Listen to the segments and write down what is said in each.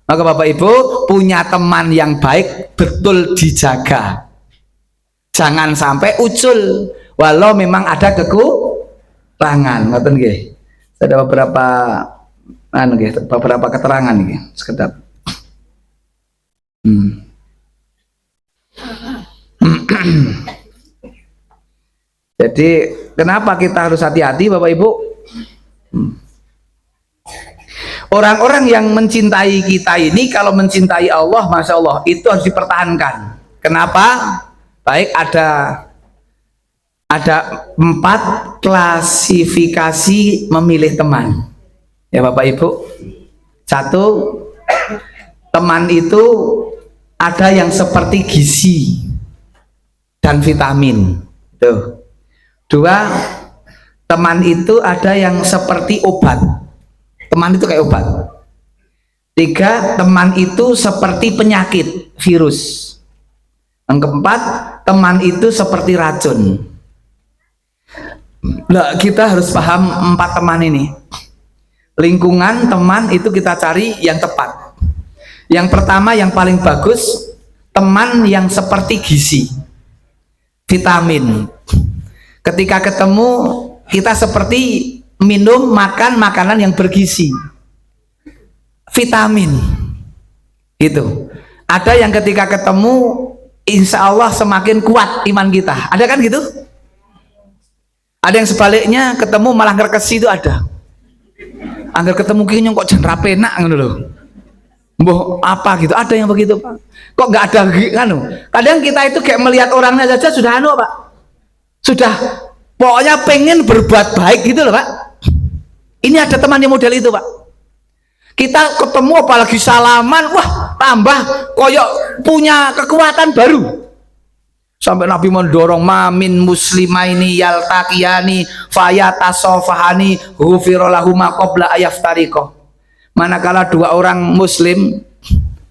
Maka Bapak Ibu, punya teman yang baik betul dijaga. Jangan sampai ucul walau memang ada kekurangan. Ngoten nggih. Ada beberapa keterangan nggih, sekedap. Jadi kenapa kita harus hati-hati Bapak Ibu? Orang-orang yang mencintai kita ini kalau mencintai Allah, Masya Allah, itu harus dipertahankan. Kenapa? Baik, ada 4 klasifikasi memilih teman. Ya Bapak Ibu. 1, teman itu ada yang seperti gizi dan vitamin. Tuh. 2, teman itu ada yang seperti obat. Teman itu kayak obat. 3, teman itu seperti penyakit, virus. Yang keempat, teman itu seperti racun. Nah, kita harus paham 4 teman ini. Lingkungan teman itu kita cari yang tepat. Yang pertama, yang paling bagus, teman yang seperti gizi, vitamin. Ketika ketemu, kita seperti minum, makan makanan yang bergizi, vitamin. Itu ada yang ketika ketemu insya Allah semakin kuat iman kita, ada kan gitu? Ada yang sebaliknya, ketemu malah ngerkesi, itu ada. Angger ketemu kini kok jan rapenak ngono lho, mbah apa gitu, ada yang begitu Pak. Kok nggak ada anu? Kadang kita itu kayak melihat orangnya saja sudah anu Pak, sudah pokoknya pengen berbuat baik gitu loh Pak. Ini ada teman yang model itu Pak. Kita ketemu apalagi salaman, wah tambah koyok punya kekuatan baru. Sampai Nabi mendorong, mamin muslimaini yaltaqiyani fayatasofahani ghufirallahuma qabla ayaftariqo. Manakala 2 orang muslim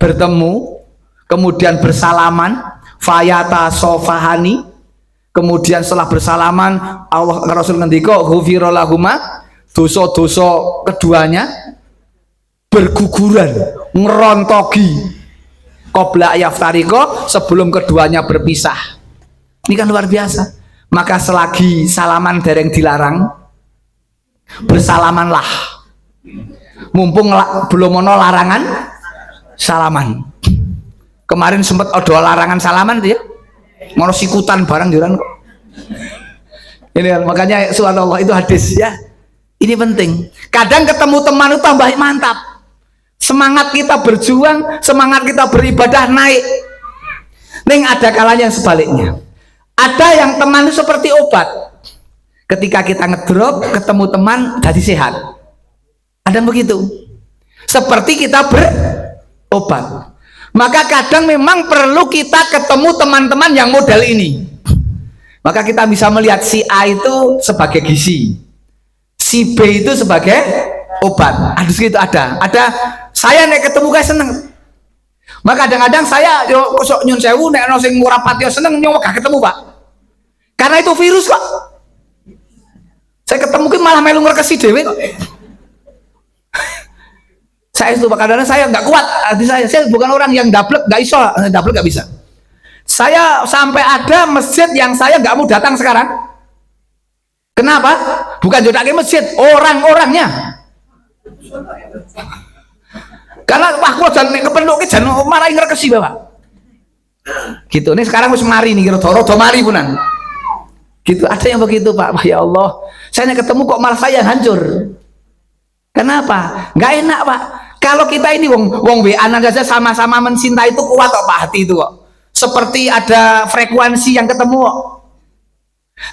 bertemu kemudian bersalaman, fayatasofahani, kemudian setelah bersalaman Allah Rasul ngendika ghufirallahuma, dosa-dosa keduanya berguguran, ngerontogi, qabla ayaftariqo, sebelum keduanya berpisah. Ini kan luar biasa. Maka selagi salaman dereng dilarang, bersalamanlah. Mumpung belum ono larangan salaman. Kemarin sempat ada larangan salaman dia, ngono sikutan barang juran kok. Ini makanya subhanallah, itu hadis ya. Ini penting. Kadang ketemu teman itu tambah mantap. Semangat kita berjuang, semangat kita beribadah naik. Ning ada kalanya yang sebaliknya. Ada yang teman itu seperti obat. Ketika kita ngedrop, ketemu teman jadi sehat. Ada yang begitu. Seperti kita berobat. Maka kadang memang perlu kita ketemu teman-teman yang model ini. Maka kita bisa melihat si A itu sebagai gizi, si B itu sebagai obat. Ada segitu, ada saya nek ketemu guys seneng. Maka kadang-kadang saya yo kosok nyun sewu nek ono sing ora pati seneng nyowo gak ketemu Pak. Karena itu virus Pak. Saya ketemu ki malah melu ngrekesi dhewe kok. Saya itu kadang-kadang saya nggak kuat hati saya bukan orang yang dablek, nggak iso, dablek nggak bisa. Saya sampai ada masjid yang saya nggak mau datang sekarang. Kenapa? Bukan jodake masjid, orang-orangnya. Karena wah kok jan kependuk ki jan marai ngrekesi Bapak. Gitu. Nih sekarang wis mari nih rada mari punan. Gitu, ada yang begitu Pak. Ya Allah, saya ketemu kok malah saya hancur. Kenapa? Nggak enak Pak. Kalau kita ini wong WA saja sama-sama mencintai itu kuat kok Pak, hati itu kok. Seperti ada frekuensi yang ketemu kok.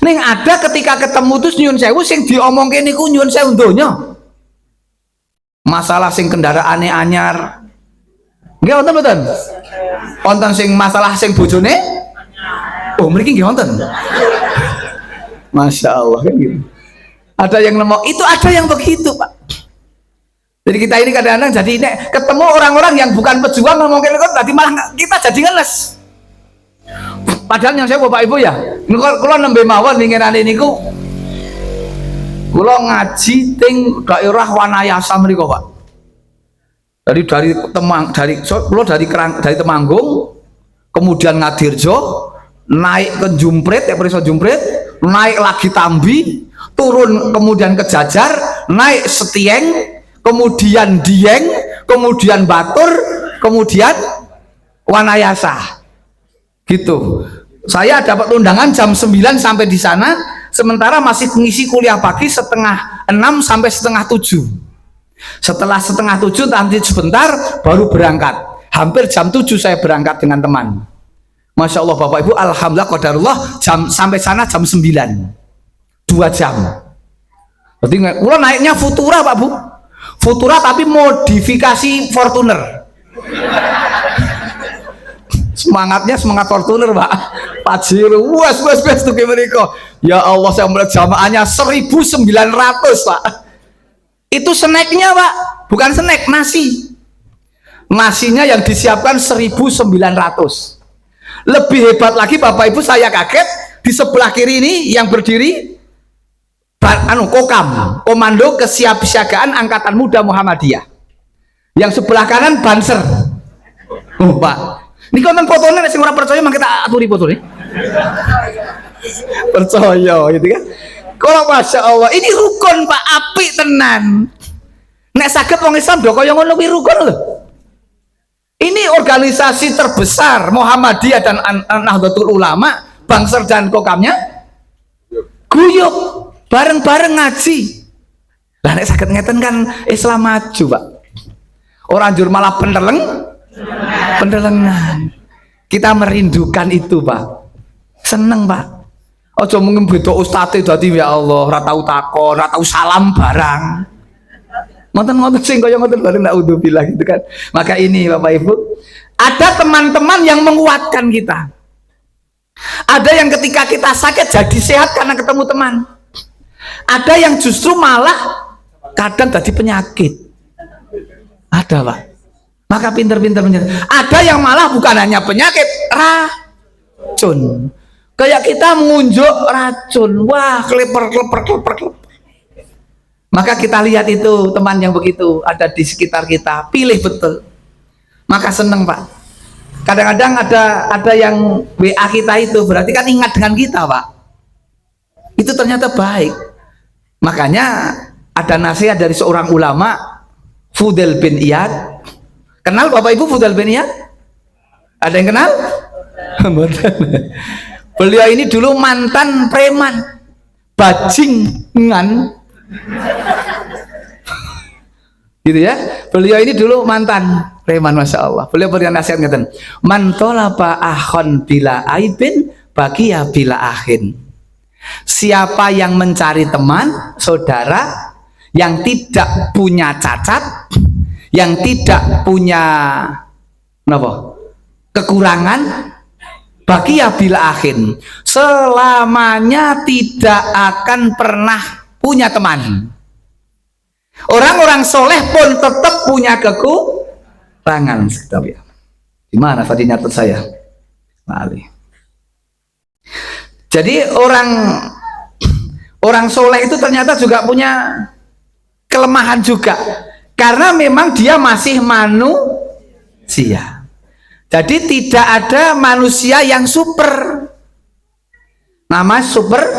Ning ada ketika ketemu terus nyun sewu sing diomongke niku nyun sewu donya. Masalah sing kendaraane anyar. Nggih wonten mboten? Wonten sing masalah sing bojone? Oh, mriki nggih wonten. Masya Allah kan gitu. Ada yang nemu, itu ada yang begitu Pak. Jadi kita ini kadang-kadang jadi ketemu orang-orang yang bukan pejuang ngomongin itu, tadi malah kita jadi ngeles. Padahal yang saya Bapak Ibu ya, kalau nembe mawon ngingeran niku, kalau ngaji ting daerah Wanayasa mriku Pak. dari Temanggung, kemudian Ngadirjo, naik ke Jumprit, ya Periso Jumprit, naik lagi Tambi, turun kemudian ke Jajar, naik Setieng, kemudian Dieng, kemudian Batur, kemudian Wanayasa. Gitu. Saya dapat undangan jam 9 sampai di sana, sementara masih mengisi kuliah pagi setengah 6 sampai setengah 7. Setelah setengah 7 nanti sebentar baru berangkat. Hampir jam 7 saya berangkat dengan teman. Masya Allah Bapak Ibu, alhamdulillah qadarullah, sampai sana jam 9. 2 jam. Berarti kalau naiknya Futura Pak Bu. Futura tapi modifikasi Fortuner. Semangatnya semangat Fortuner Pak. Pajir wes tuh gimana kok. Ya Allah, saya melihat jamaahnya 1.900 Pak. Itu snacknya Pak, bukan snack, nasi. Nasinya yang disiapkan 1.900. Lebih hebat lagi Bapak Ibu, saya kaget di sebelah kiri ini yang berdiri Kokam, Komando Kesiapsiagaan Angkatan Muda Muhammadiyah. Yang sebelah kanan Banser. Pak, ini konten fotonya sing ora percaya mah kita aturi foto nih. Percaya gitu kan. Kalau Masya Allah, ini rukun Pak, apik tenan. Nek saged wong Islam do kaya ngono kuwi rukun lho. Ini organisasi terbesar Muhammadiyah dan Nahdlatul Ulama, Banser dan Kokamnya guyub bareng-bareng ngaji. Lah nek saged ngeten kan Islam maju, Pak. Orang jur malah pendelengan. Kita merindukan itu Pak, seneng Pak. Ojo mungkin beda ustadz dadi ya Allah, ora tau takon, ora tau salam barang. Ngoten-ngoten sing kaya ngoten bareng naudzubillah gitu kan. Maka ini Bapak Ibu, ada teman-teman yang menguatkan kita. Ada yang ketika kita sakit jadi sehat karena ketemu teman. Ada yang justru malah kadang jadi penyakit. Ada Pak. Maka pinter-pinter. Ada yang malah bukan hanya penyakit, racun. Kayak kita mengunjuk racun. Wah, kleper. Maka kita lihat itu teman yang begitu ada di sekitar kita, pilih betul. Maka seneng Pak. Kadang-kadang ada yang WA kita itu berarti kan ingat dengan kita Pak. Itu ternyata baik. Makanya ada nasihat dari seorang ulama, Fudail bin Iyad. Kenal Bapak Ibu Fudail bin Iyad? Ada yang kenal? Beliau ini dulu mantan preman, bajingan. Gitu ya. Beliau ini dulu mantan preman, Masya Allah. Beliau berikan nasihat ngeten, man tolaba akhon bila aibin bagiya bila akhin. Siapa yang mencari teman, saudara yang tidak punya cacat, yang tidak punya kekurangan, bagiya bila akhin, selamanya tidak akan pernah punya teman. Orang-orang soleh pun tetap punya kekurangan. Gimana tadi nyatet saya? Mali. Jadi orang soleh itu ternyata juga punya kelemahan juga, karena memang dia masih manusia. Jadi tidak ada manusia yang super. Nama Superman.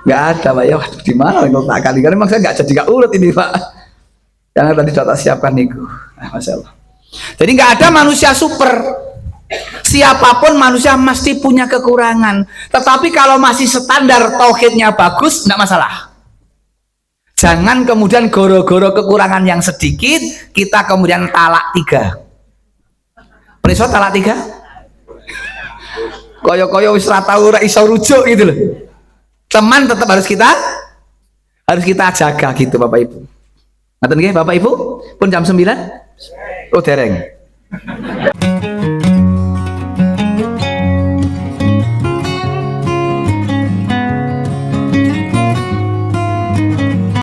Nggak ada Pak ya. Di mana kalau tak kali memang saya nggak jadi nggak urut ini Pak. Jangan tadi sudah siapkan niku. Masya Allah. Jadi nggak ada manusia super. Siapapun manusia mesti punya kekurangan. Tetapi kalau masih standar tauhidnya bagus, nggak masalah. Jangan kemudian goro-goro kekurangan yang sedikit kita kemudian talak 3. Periso talak 3? Koyo-koyo wis ra tau ora iso rujuk gitu loh. Teman tetap harus kita jaga gitu Bapak Ibu. Ngaten nggih Bapak Ibu? Pun jam 9? Oh dereng.